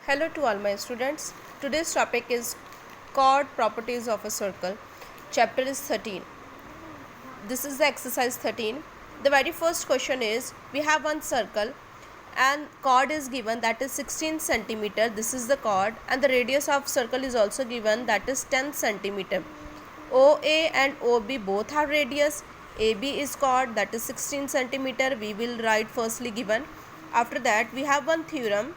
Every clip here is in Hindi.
Hello to all my students. Today's topic is chord properties of a circle. Chapter is 13. This is the exercise 13. The very first question is, we have one circle and chord is given, that is 16 centimeter. This is the chord, and the radius of circle is also given, that is 10 centimeter. OA and OB both have radius. AB is chord, that is 16 centimeter. We will write firstly given. After that we have one theorem.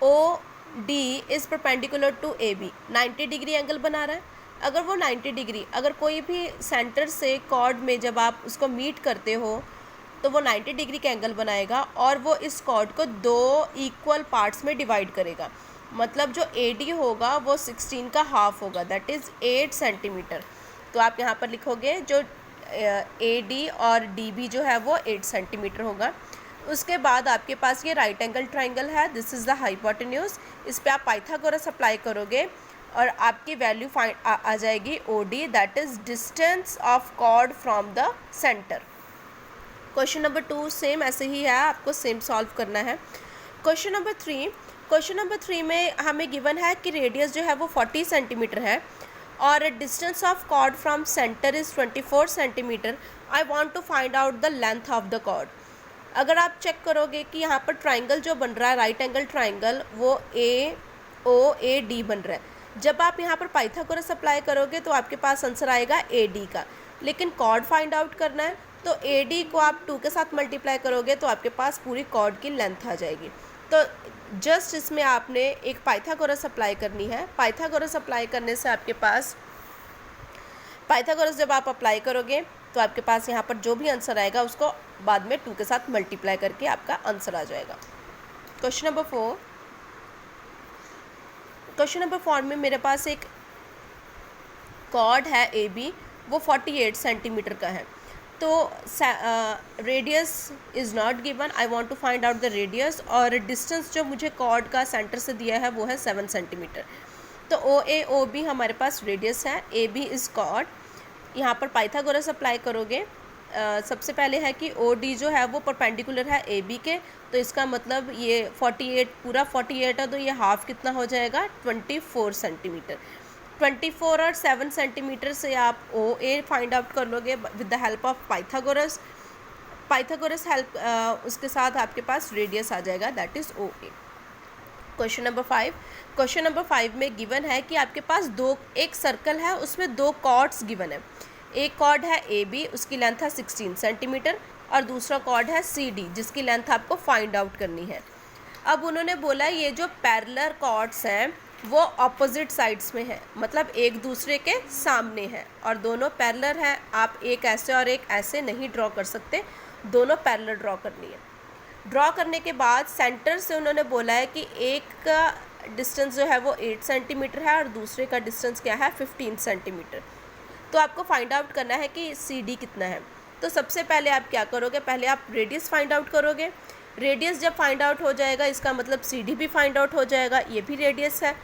OD is perpendicular to AB 90 degree angle बना रहा है. अगर वो 90 डिग्री, अगर कोई भी सेंटर से कॉर्ड में जब आप उसको मीट करते हो तो वो 90 डिग्री का एंगल बनाएगा और वो इस कॉर्ड को दो इक्वल पार्ट्स में डिवाइड करेगा. मतलब जो AD होगा वो 16 का हाफ होगा, दैट इज़ 8 सेंटीमीटर. तो आप यहाँ पर लिखोगे जो AD और DB जो है वो 8 सेंटीमीटर होगा. उसके बाद आपके पास ये राइट एंगल ट्राइंगल है, दिस इज़ द हाइपोटेन्यूज. इस पे आप पाइथागोरस अप्लाई करोगे और आपकी वैल्यू फाइंड आ जाएगी OD, that is distance of chord from the centre. Question number 2 same ऐसे ही है, आपको सेम सॉल्व करना है. क्वेश्चन नंबर 3 में हमें गिवन है कि रेडियस जो है वो 40 सेंटीमीटर है और distance of chord from centre is 24 centimetre. I want to find out the length of the chord. अगर आप चेक करोगे कि यहाँ पर ट्राइंगल जो बन रहा है, राइट एंगल ट्राइंगल, वो AOAD बन रहा है. जब आप यहाँ पर पाइथागोरस अप्लाई करोगे तो आपके पास आंसर आएगा AD का. लेकिन कॉर्ड फाइंड आउट करना है तो AD को आप 2 के साथ मल्टीप्लाई करोगे तो आपके पास पूरी कॉर्ड की लेंथ आ जाएगी. तो जस्ट इसमें आपने एक पाइथागोरस अप्लाई करनी है. पाइथागोरस अप्लाई करने से आपके पास, पाइथागोरस जब आप अप्लाई करोगे तो आपके पास यहाँ पर जो भी आंसर आएगा उसको बाद में 2 के साथ मल्टीप्लाई करके आपका आंसर आ जाएगा. क्वेश्चन नंबर 4 में मेरे पास एक कॉर्ड है AB, वो 48 सेंटीमीटर का है. तो radius is not given, I want to find out the radius. और डिस्टेंस जो मुझे कॉर्ड का सेंटर से दिया है वो है 7 सेंटीमीटर. तो OAOB हमारे पास रेडियस है, AB इज़ कॉर्ड. यहाँ पर पाइथागोरस अप्लाई करोगे. सबसे पहले है कि OD जो है वो परपेंडिकुलर है AB के, तो इसका मतलब ये 48 पूरा 48 है तो ये हाफ कितना हो जाएगा, 24 सेंटीमीटर. 24 और 7 सेंटीमीटर से आप OA फाइंड आउट कर लोगे with the help of Pythagoras help. उसके साथ आपके पास रेडियस आ जाएगा, that is OA. Question number 5 में गिवन है कि आपके पास एक सर्कल है, उसमें 2 कॉर्ड्स गिवन है. एक कॉर्ड है AB, उसकी लेंथ है 16 सेंटीमीटर, और दूसरा कॉर्ड है CD जिसकी लेंथ आपको फाइंड आउट करनी है. अब उन्होंने बोला ये जो पैरेलल कॉर्ड्स हैं वो ऑपोजिट साइड्स में है, मतलब एक दूसरे के सामने है और दोनों पैरेलल हैं. आप एक ऐसे और एक ऐसे नहीं ड्रॉ कर सकते, दोनों पैरेलल ड्रॉ करनी है. ड्रॉ करने के बाद सेंटर से उन्होंने बोला है कि एक का डिस्टेंस जो है वो 8 सेंटीमीटर है और दूसरे का डिस्टेंस क्या है, 15 सेंटीमीटर. तो आपको फाइंड आउट करना है कि CD कितना है. तो सबसे पहले आप क्या करोगे, पहले आप रेडियस फाइंड आउट करोगे. रेडियस जब फाइंड आउट हो जाएगा इसका मतलब CD भी फाइंड आउट हो जाएगा. ये भी रेडियस है.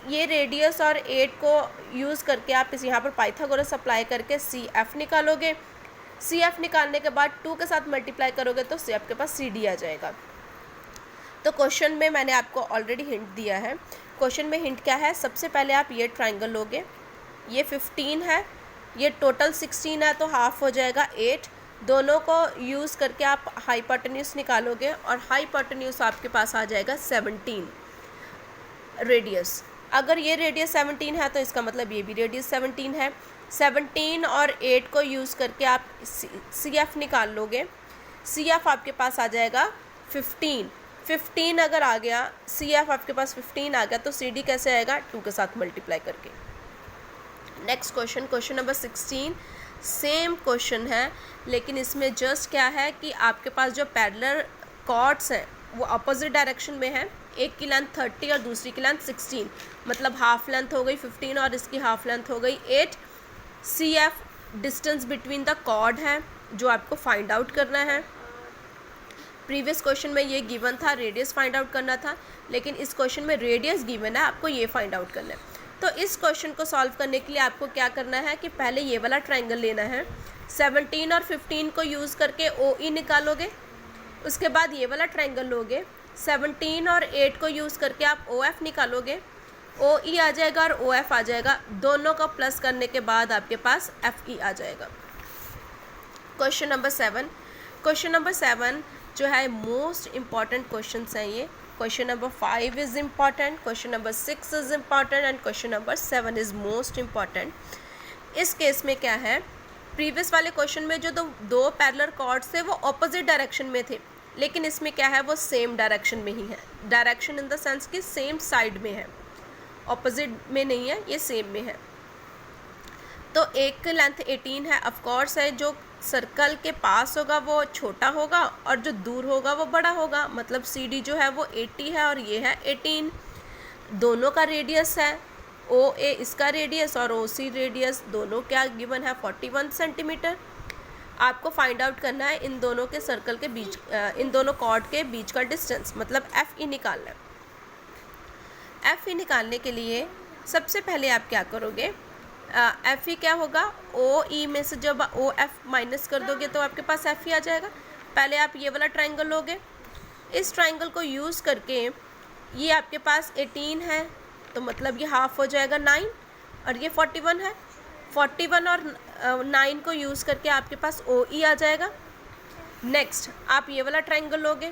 ये रेडियस और 8 को यूज़ करके आप इस यहाँ पर पाइथागोरस अप्लाई करके CF निकालोगे. CF निकालने के बाद 2 के साथ मल्टीप्लाई करोगे तो CF के पास CD आ जाएगा. तो क्वेश्चन में मैंने आपको ऑलरेडी हिंट दिया है. क्वेश्चन में हिंट क्या है, सबसे पहले आप ये ट्राइंगल लोगे, ये 15 है, ये टोटल 16 है तो हाफ हो जाएगा 8. दोनों को यूज़ करके आप हाइपोटेन्यूज निकालोगे और हाइपोटेन्यूज आपके पास आ जाएगा 17 रेडियस. अगर ये रेडियस 17 है तो इसका मतलब ये भी रेडियस 17 है. 17 और 8 को यूज़ करके आप CF निकाल लोगे. CF आपके पास आ जाएगा 15 अगर आ गया, CF आपके पास 15 आ गया तो CD कैसे आएगा, 2 के साथ मल्टीप्लाई करके. Next question number 16 same question है, लेकिन इसमें जस्ट क्या है कि आपके पास जो पैरेलल कॉर्ड्स हैं वो अपोजिट डायरेक्शन में है. एक की लेंथ 30 और दूसरी की लेंथ 16, मतलब हाफ लेंथ हो गई 15 और इसकी हाफ लेंथ हो गई 8. CF distance between the chord है जो आपको फाइंड आउट करना है. प्रीवियस क्वेश्चन में ये गिवन था, रेडियस फाइंड आउट करना था, लेकिन इस क्वेश्चन में रेडियस गिवन है, आपको ये फाइंड आउट करना है. तो इस क्वेश्चन को सॉल्व करने के लिए आपको क्या करना है कि पहले ये वाला ट्राइंगल लेना है, 17 और 15 को यूज़ करके OE निकालोगे. उसके बाद ये वाला ट्राइंगल लोगे, 17 और 8 को यूज़ करके आप OF निकालोगे, OE आ जाएगा और OF आ जाएगा, दोनों का प्लस करने के बाद आपके पास FE आ जाएगा। क्वेश्चन नंबर 7 जो है मोस्ट इम्पॉर्टेंट क्वेश्चन हैं ये। Question number 5 is important, question number 6 is important and question number 7 is most important. इस केस में क्या है, प्रीवियस वाले क्वेश्चन में जो दो पैरेलल कॉर्ड्स थे वो ऑपोजिट डायरेक्शन में थे, लेकिन इसमें क्या है वो सेम डायरेक्शन में ही है। डायरेक्शन इन द सेंस कि सेम साइड में है, ऑपोजिट में नहीं है, ये सेम में है। तो एक लेंथ 18 है, ऑफ कोर्स है जो सर्कल के पास होगा वो छोटा होगा और जो दूर होगा वो बड़ा होगा, मतलब CD जो है वो 80 है और ये है 18। दोनों का रेडियस है, OA इसका रेडियस और OC रेडियस, दोनों क्या गिवन है 41 सेंटीमीटर। आपको फाइंड आउट करना है इन दोनों के सर्कल के बीच, इन दोनों कॉर्ड के बीच का डिस्टेंस, मतलब FE निकालना है। FE निकालने के लिए सबसे पहले आप क्या करोगे, FE क्या होगा, OE में से जब OF माइनस कर दोगे तो आपके पास FE आ जाएगा। पहले आप ये वाला ट्रायंगल लोगे, इस ट्रायंगल को यूज़ करके ये आपके पास 18 है तो मतलब ये हाफ हो जाएगा 9 और ये 41 है, 41 और 9 को यूज़ करके आपके पास OE आ जाएगा। नेक्स्ट आप ये वाला ट्रायंगल लोगे,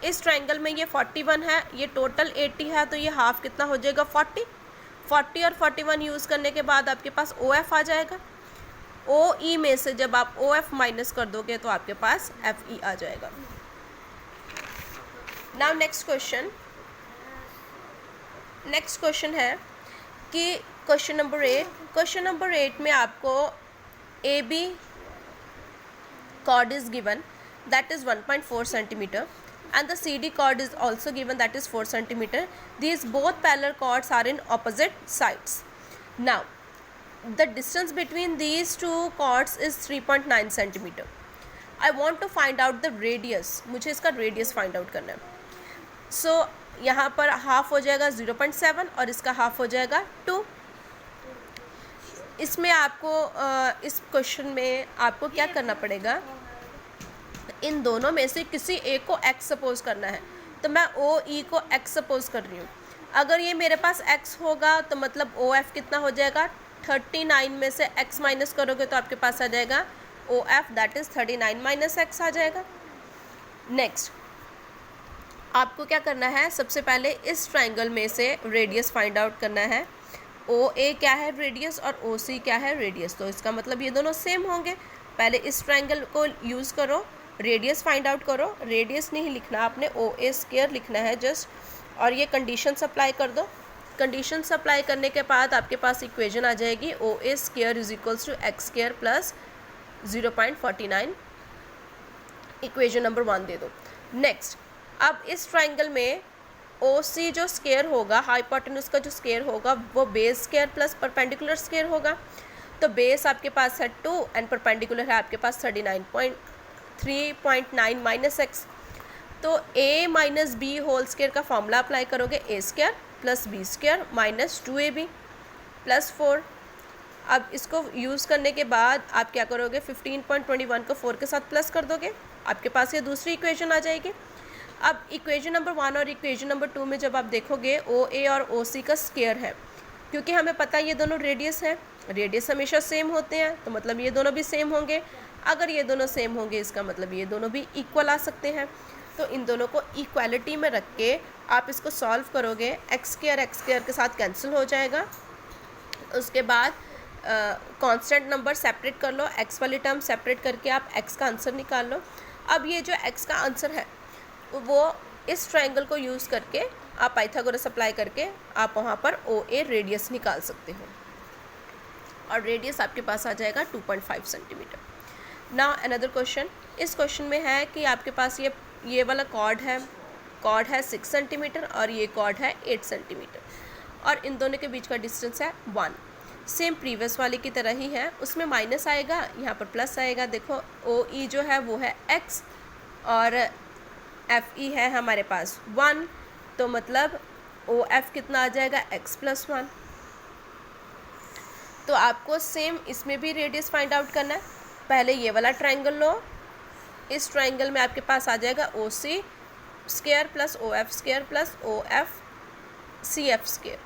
इस ट्रायंगल में ये 41 है, ये टोटल 80 है तो ये हाफ कितना हो जाएगा 40 और 41 यूज़ करने के बाद आपके पास OF आ जाएगा। OE में से जब आप OF माइनस कर दोगे तो आपके पास FE आ जाएगा। नाउ नेक्स्ट क्वेश्चन है कि क्वेश्चन नंबर 8 में आपको AB chord is given that is 1.4 centimeter and the CD chord is also given that is 4 centimeter. These both parallel chords are in opposite sides. Now the distance between these two chords is 3.9 centimeter. I want to find out the radius, मुझे इसका radius find out करना है। So यहाँ पर हाफ हो जाएगा 0.7 और इसका हाफ हो जाएगा 2। इसमें आपको इस क्वेश्चन में आपको क्या करना पड़ेगा, इन दोनों में से किसी एक को x सपोज करना है। तो मैं OE को x सपोज कर रही हूँ। अगर ये मेरे पास x होगा तो मतलब OF कितना हो जाएगा, 39 में से x माइनस करोगे तो आपके पास आ जाएगा OF that is 39 minus x आ जाएगा। नेक्स्ट आपको क्या करना है, सबसे पहले इस ट्रायंगल में से रेडियस फाइंड आउट करना है। OA क्या है रेडियस और OC क्या है रेडियस, तो इसका मतलब ये दोनों सेम होंगे। पहले इस ट्रायंगल को यूज़ करो, रेडियस फाइंड आउट करो। रेडियस नहीं लिखना आपने, OA स्क्वायर लिखना है जस्ट, और ये कंडीशन अप्लाई कर दो। कंडीशन अप्लाई करने के बाद आपके पास इक्वेशन आ जाएगी OA square is equals to x square plus 0.49। Equation number 1 दे दो। नेक्स्ट अब इस ट्रायंगल में OC जो स्क्वायर होगा, हाइपोटेन्यूज का जो स्क्वायर होगा वो base square plus perpendicular square होगा। तो बेस आपके पास है 2 एंड परपेंडिकुलर है आपके पास 3.9 माइनस x। तो A minus B whole square का फॉर्मूला अप्लाई करोगे, A square plus B square minus 2AB plus 4। अब इसको यूज़ करने के बाद आप क्या करोगे, 15.21 को 4 के साथ प्लस कर दोगे, आपके पास ये दूसरी इक्वेशन आ जाएगी। अब इक्वेशन नंबर 1 और इक्वेशन नंबर 2 में जब आप देखोगे OA और OC का स्क्वायर है, क्योंकि हमें पता है ये दोनों रेडियस है, रेडियस हमेशा सेम होते हैं तो मतलब ये दोनों भी सेम होंगे। अगर ये दोनों सेम होंगे इसका मतलब ये दोनों भी इक्वल आ सकते हैं। तो इन दोनों को इक्वालिटी में रख के आप इसको सॉल्व करोगे, x स्क्वायर के साथ कैंसिल हो जाएगा। उसके बाद कांस्टेंट नंबर सेपरेट कर लो, x वाली टर्म सेपरेट करके आप x का आंसर निकाल लो। अब ये जो x का आंसर है वो इस ट्रायंगल को यूज़ करके आप पाइथागोरस अप्लाई करके आप वहाँ पर OA रेडियस निकाल सकते हो और रेडियस आपके पास आ जाएगा 2.5 सेंटीमीटर। नाउ अनदर क्वेश्चन, इस क्वेश्चन में है कि आपके पास ये वाला कॉर्ड है 6 सेंटीमीटर और ये कॉर्ड है 8 सेंटीमीटर और इन दोनों के बीच का डिस्टेंस है 1। सेम प्रीवियस वाले की तरह ही है, उसमें माइनस आएगा, यहाँ पर प्लस आएगा। देखो OE जो है वो है x और FE है हमारे पास 1, तो मतलब OF कितना आ जाएगा x प्लस 1। तो आपको सेम इसमें भी रेडियस फाइंड आउट करना है। पहले ये वाला ट्रायंगल लो, इस ट्रायंगल में आपके पास आ जाएगा OC square plus O F square plus O F C F square.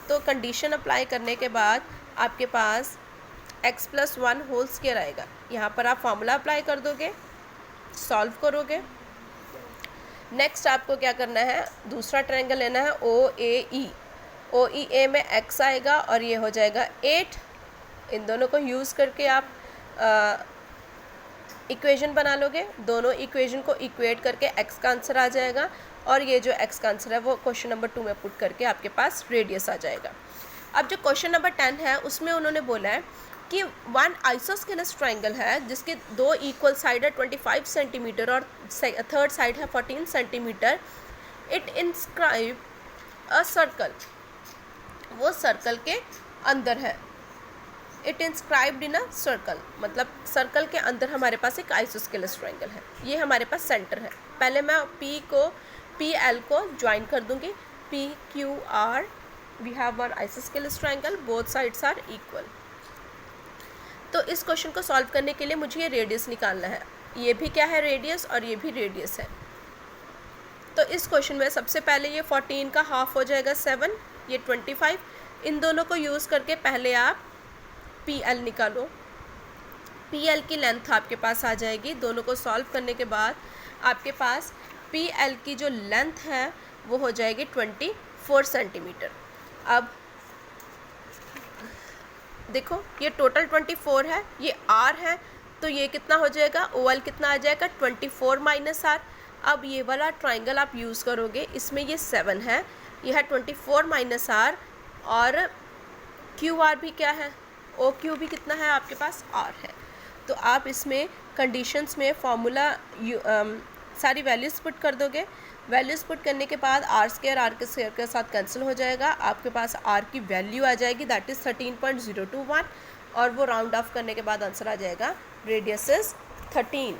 तो कंडीशन अप्लाई करने के बाद आपके पास x प्लस 1 होल स्क्वायर आएगा। यहाँ पर आप फार्मूला अप्लाई कर दोगे, सॉल्व करोगे। नेक्स्ट आपको क्या करना है, दूसरा ट्रायंगल लेना है ओ ए ई। ओ ई ए में x आएगा और ये हो जाएगा 8। इन दोनों को यूज़ करके आप इक्वेशन बना लोगे। दोनों इक्वेशन को इक्वेट करके x का आंसर आ जाएगा और ये जो x का आंसर है वो क्वेश्चन नंबर 2 में पुट करके आपके पास रेडियस आ जाएगा। अब जो क्वेश्चन नंबर 10 है उसमें उन्होंने बोला है कि वन आइसोस्केलेस ट्राइंगल है जिसके दो इक्वल साइड है 25 सेंटीमीटर और थर्ड साइड है 14 centimetre. It inscribe a circle, वो सर्कल के अंदर है। It inscribed in a circle, मतलब सर्कल के अंदर हमारे पास एक आइसोस्केलेस ट्राइंगल है। ये हमारे पास सेंटर है। पहले मैं पी एल को ज्वाइन कर दूंगी। P Q R, we have one isosceles triangle, both sides are equal. तो इस क्वेश्चन को सॉल्व करने के लिए मुझे ये रेडियस निकालना है। ये भी क्या है, रेडियस, और ये भी रेडियस है। तो इस क्वेश्चन में सबसे पहले ये 14 का हाफ हो जाएगा 7, ये 25। इन दोनों को यूज़ करके पहले आप पी एल निकालो। पी एल की लेंथ आपके पास आ जाएगी। दोनों को सॉल्व करने के बाद आपके पास पी एल की जो लेंथ है वो हो जाएगी 24 सेंटीमीटर। अब देखो ये टोटल 24 है, ये r है, तो ये कितना हो जाएगा, ओ एल कितना आ जाएगा 24 माइनस आर। अब ये वाला ट्राइंगल आप यूज़ करोगे, इसमें ये 7 है, ये है 24 माइनस आर, और क्यू आर भी क्या है, ओ क्यू भी कितना है आपके पास, आर है। तो आप इसमें कंडीशंस में फॉर्मूला सारी वैल्यूज़ पुट कर दोगे। वैल्यूज़ पुट करने के बाद आर के स्क्वायर के साथ कैंसिल हो जाएगा। आपके पास आर की वैल्यू आ जाएगी, दैट इज़ 13.021, और वो राउंड ऑफ करने के बाद आंसर आ जाएगा रेडियस इज़ 13।